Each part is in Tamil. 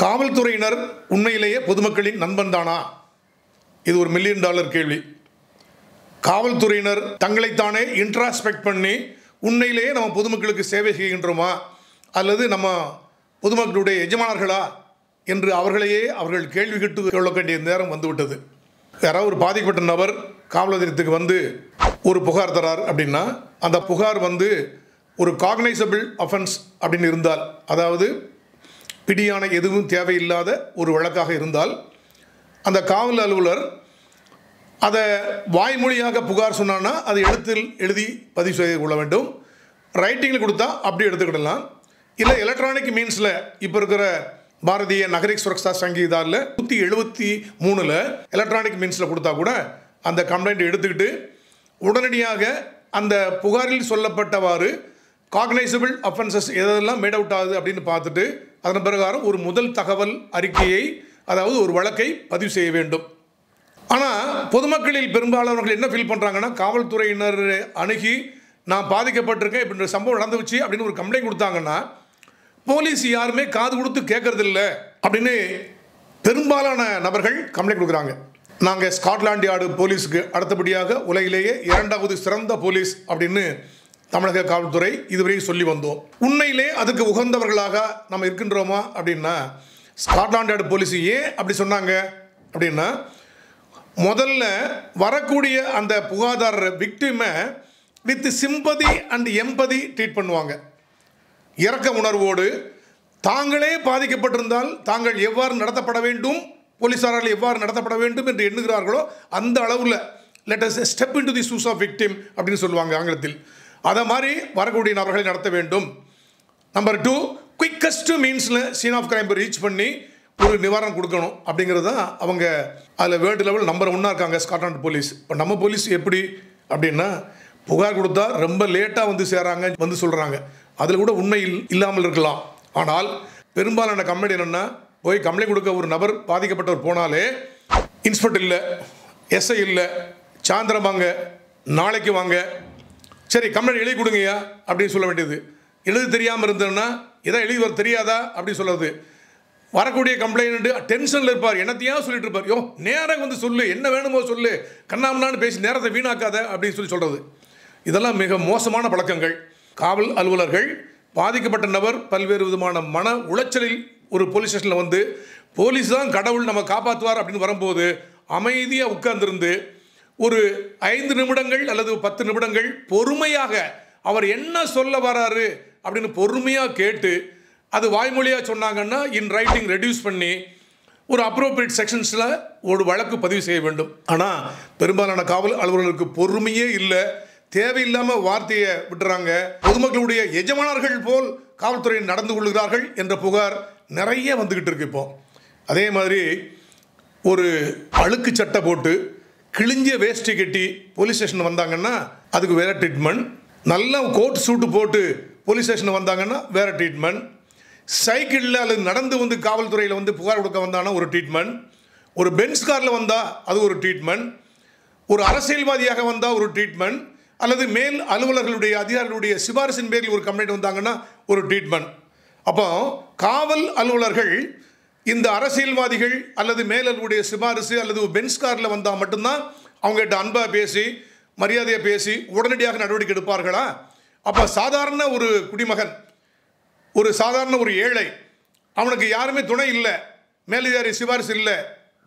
காவல்துறையினர் உண்மையிலேயே பொதுமக்களின் நண்பன் தானா? இது ஒரு $1 மில்லியன் கேள்வி. காவல்துறையினர் தங்களைத்தானே இன்ட்ராஸ்பெக்ட் பண்ணி உண்மையிலேயே நம்ம பொதுமக்களுக்கு சேவை செய்கின்றோமா அல்லது நம்ம பொதுமக்களுடைய எஜமானர்களா என்று அவர்கள் கேள்வி கேட்டு கொள்ள வேண்டிய நேரம் வந்துவிட்டது. யாராவது ஒரு பாதிக்கப்பட்ட நபர் காவல் நிலையத்துக்கு வந்து ஒரு புகார் தரார் அப்படின்னா அந்த புகார் வந்து ஒரு காக்னைசபிள் அஃபென்ஸ் அப்படின்னு இருந்தால், அதாவது பிடியான எதுவும் தேவையில்லாத ஒரு வழக்காக இருந்தால் அந்த காவல் அலுவலர் அதை வாய்மொழியாக புகார் சொன்னான்னா அதை எழுதி பதிவு செய்து கொள்ள வேண்டும். ரைட்டிங்கில் கொடுத்தா அப்படி எடுத்துக்கிடலாம். இல்லை எலக்ட்ரானிக் மீன்ஸில் இப்போ இருக்கிற பாரதிய நகரிக் சுரக்ஷா சங்கீதாவில் 173 எலக்ட்ரானிக் மீன்ஸில் கொடுத்தா கூட அந்த கம்ப்ளைண்ட் எடுத்துக்கிட்டு உடனடியாக அந்த புகாரில் சொல்லப்பட்டவாறு காக்னைசபிள் அஃபென்சஸ் எதெல்லாம் மேட் அவுட் ஆகுது அப்படின்னு பார்த்துட்டு அதன் பிரகாரம் ஒரு முதல் தகவல் அறிக்கையை, அதாவது ஒரு வழக்கை பதிவு செய்ய வேண்டும். ஆனால் பொதுமக்களில் பெரும்பாலானவர்கள் என்ன ஃபீல் பண்ணுறாங்கன்னா, காவல்துறையினர் அணுகி நான் பாதிக்கப்பட்டிருக்கேன், இப்படி சம்பவம் நடந்துச்சு அப்படின்னு ஒரு கம்ப்ளைண்ட் கொடுத்தாங்கன்னா போலீஸ் யாருமே காது கொடுத்து கேட்கறதில்ல அப்படின்னு பெரும்பாலான நபர்கள் கம்ப்ளைண்ட் கொடுக்குறாங்க. நாங்கள் ஸ்காட்லாண்ட் யார்டு போலீஸுக்கு அடுத்தபடியாக உலகிலேயே 2வது சிறந்த போலீஸ் அப்படின்னு தமிழக காவல்துறை இதுவரையும் சொல்லி வந்தோம். உண்மையிலே அதுக்கு உகந்தவர்களாக நம்ம இருக்கின்றோமா அப்படின்னா, ஸ்காட்லாண்ட் யார்டு போலீஸ் ஏன் அப்படி சொன்னாங்க அப்படின்னா, முதல்ல வரக்கூடிய அந்த புகார்தாரர் விக்டிமை with sympathy and empathy treat பண்ணுவாங்க. இரக்க உணர்வோடு தாங்களே பாதிக்கப்பட்டிருந்தால் தாங்கள் எவ்வாறு நடத்தப்பட வேண்டும், போலீஸாரால் எவ்வாறு நடத்தப்பட வேண்டும் என்று எண்ணுகிறார்களோ அந்த அளவில் let us step into the shoes of victim அப்படின்னு சொல்லுவாங்க ஆங்கிலத்தில். அதை மாதிரி வரக்கூடிய நபர்களை நடத்த வேண்டும். நம்பர் 2, குயிக்கஸ்ட் மீன்ஸில் சீன் ஆஃப் கிரைம் ரீச் பண்ணி ஒரு நிவாரணம் கொடுக்கணும் அப்படிங்கிறது தான் அவங்க அதில் வேர்ல்டு லெவல் நம்பர் 1 இருக்காங்க ஸ்காட்லாண்ட் போலீஸ். இப்போ நம்ம போலீஸ் எப்படி அப்படின்னா, புகார் கொடுத்தா ரொம்ப லேட்டாக வந்து சேராங்க, வந்து சொல்கிறாங்க. அதில் கூட உண்மை இல்லாமல் இருக்கலாம். ஆனால் பெரும்பாலான கம்ப்ளைண்ட் என்னென்னா, போய் கம்ப்ளைண்ட் கொடுக்க ஒரு நபர் பாதிக்கப்பட்டவர் போனாலே இன்ஸ்பெக்டர் இல்லை, எஸ்ஐ இல்லை, சாயந்தரம் வாங்க, நாளைக்கு வாங்க, சரி கம்ப்ளைண்ட் எழுதி கொடுங்கய்யா அப்படின்னு சொல்ல வேண்டியது. எழுதி தெரியாமல் இருந்ததுன்னா எதாவது எழுதி வர தெரியாதா அப்படின்னு சொல்கிறது. வரக்கூடிய கம்ப்ளைண்ட்டு டென்ஷனில் இருப்பார், என்னத்தையும் சொல்லிட்டு இருப்பார். யோ நேரம் வந்து சொல்லு, என்ன வேணுமோ சொல்லு, கண்ணாமண்ணான்னு பேசி நேரத்தை வீணாக்காத அப்படின்னு சொல்கிறது. இதெல்லாம் மிக மோசமான பழக்கங்கள். காவல் அலுவலர்கள் பாதிக்கப்பட்ட நபர் பல்வேறு விதமான மன உளைச்சலில் ஒரு போலீஸ் ஸ்டேஷனில் வந்து போலீஸ் தான் கடவுள் நம்ம காப்பாற்றுவார் அப்படின்னு வரும்போது அமைதியாக உட்கார்ந்துருந்து ஒரு 5 நிமிடங்கள் அல்லது 10 நிமிடங்கள் பொறுமையாக அவர் என்ன சொல்ல வராரு அப்படின்னு பொறுமையாக கேட்டு அது வாய்மொழியாக சொன்னாங்கன்னா இன் ரைட்டிங் ரெடியூஸ் பண்ணி ஒரு அப்ரோப்ரியேட் செக்ஷன்ஸில் ஒரு வழக்கு பதிவு செய்ய வேண்டும். ஆனால் பெரும்பாலான காவல் அலுவலர்களுக்கு பொறுமையே இல்லை, தேவையில்லாமல் வார்த்தையை விட்டுறாங்க. பொதுமக்களுடைய எஜமானர்கள் போல் காவல்துறை நடந்து கொள்கிறார்கள் என்ற புகார் நிறைய வந்துக்கிட்டு இருக்கு. இப்போ அதே மாதிரி ஒரு அழுக்கு சட்டை போட்டு கிழிஞ்ச வேஷ்டி கட்டி போலீஸ் ஸ்டேஷன் வந்தாங்கன்னா அதுக்கு வேறு ட்ரீட்மெண்ட். நல்லா கோட் சூட்டு போட்டு போலீஸ் ஸ்டேஷன் வந்தாங்கன்னா வேறு ட்ரீட்மெண்ட். சைக்கிளில் அல்லது நடந்து வந்து காவல்துறையில் வந்து புகார் கொடுக்க வந்தாங்கன்னா ஒரு ட்ரீட்மெண்ட். ஒரு பென்ஸ் காரில் வந்தால் அது ஒரு ட்ரீட்மெண்ட். ஒரு அரசியல்வாதியாக வந்தால் ஒரு ட்ரீட்மெண்ட். அல்லது மேல் அலுவலர்களுடைய அதிகாரிகளுடைய சிபாரிசின் பேரில் ஒரு கம்ப்ளைண்ட் வந்தாங்கன்னா ஒரு ட்ரீட்மெண்ட். அப்போ காவல் அலுவலர்கள் இந்த அரசியல்வாதிகள் அல்லது மேலர்களுடைய சிபாரிசு அல்லது பென்ஸ் காரில் வந்தால் மட்டும்தான் அவங்ககிட்ட அன்பாக பேசி மரியாதையாக பேசி உடனடியாக நடவடிக்கை எடுப்பார்களா? அப்போ சாதாரண ஒரு குடிமகன், ஒரு சாதாரண ஒரு ஏழை, அவனுக்கு யாருமே துணை இல்லை, மேலதிகாரி சிபாரிசு இல்லை,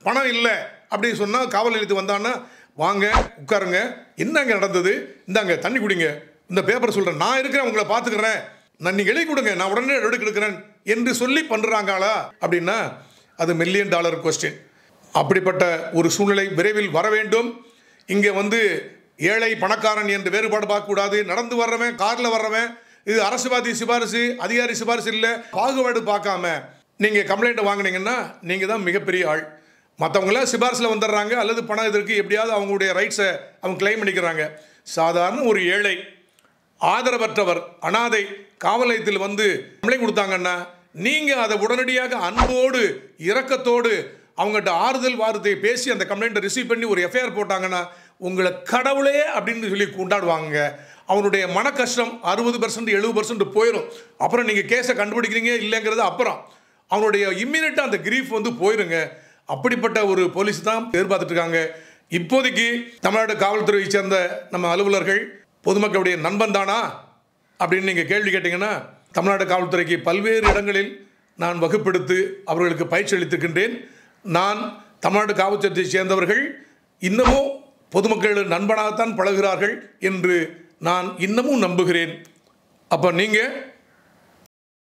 பணம் இல்லை அப்படின்னு சொன்னால் காவல் நிலையத்துக்கு வந்தான்னா வாங்க உட்காருங்க, என்னங்க நடந்தது, இந்தாங்க தண்ணி குடிங்க, இந்த பேப்பர் சொல்கிறேன், நான் இருக்கிறேன், உங்களை பார்த்துக்கிறேன், நான் நீங்கள் எழுதி கொடுங்க, நான் உடனே நடவடிக்கை எடுக்கிறேன் என்று சொல்லி பண்ணுறாங்களா அப்படின்னா அது $1 மில்லியன் கொஸ்டின். அப்படிப்பட்ட ஒரு சூழ்நிலை விரைவில் வர வேண்டும். இங்கே வந்து ஏழை பணக்காரன் என்று வேறுபாடு பார்க்கக்கூடாது. நடந்து வர்றவன், காரில் வர்றவன், இது அரசுவாதி சிபாரிசு அதிகாரி சிபாரிசு இல்லை, பாகுபாடு பார்க்காம நீங்கள் கம்ப்ளைண்ட்டை வாங்கினீங்கன்னா நீங்கள் தான் மிகப்பெரிய ஆள். மற்றவங்களாம் சிபாரிசில் வந்துடுறாங்க அல்லது பணம் இதற்கு எப்படியாவது அவங்களுடைய ரைட்ஸை அவங்க கிளைம் பண்ணிக்கிறாங்க. சாதாரண ஒரு ஏழை, ஆதரவற்றவர், அனாதை காவல் நிலையத்தில் வந்து கம்ப்ளைண்ட் கொடுத்தாங்கன்னா நீங்கள் அதை உடனடியாக அன்போடு இரக்கத்தோடு அவங்ககிட்ட ஆறுதல் வார்த்தையை பேசி அந்த கம்ப்ளைண்ட்டை ரிசீவ் பண்ணி ஒரு எஃப்ஐஆர் போட்டாங்கன்னா உங்களை கடவுளே அப்படின்னு சொல்லி கொண்டாடுவாங்க. அவனுடைய மன கஷ்டம் 60% 70% போயிடும். அப்புறம் நீங்கள் கேஸை கண்டுபிடிக்கிறீங்க இல்லைங்கிறது அப்புறம் அவனுடைய இம்மிடியட்டாக அந்த கிரீஃப் வந்து போயிருங்க. அப்படிப்பட்ட ஒரு போலீஸ் தான் எதிர்பார்த்துட்டு இருக்காங்க. இப்போதைக்கு தமிழ்நாடு காவல்துறையை சேர்ந்த நம்ம அலுவலர்கள் பொதுமக்களுடைய நண்பன் தானா அப்படின்னு நீங்கள் கேள்வி கேட்டிங்கன்னா, தமிழ்நாடு காவல்துறைக்கு பல்வேறு இடங்களில் நான் வகுப்பெடுத்து அவர்களுக்கு பயிற்சி அளித்திருக்கின்றேன். நான் தமிழ்நாடு காவல்துறையை சேர்ந்தவர்கள் இன்னமும் பொதுமக்கள் நண்பனாகத்தான் பழகிறார்கள் என்று நான் இன்னமும் நம்புகிறேன். அப்போ நீங்கள்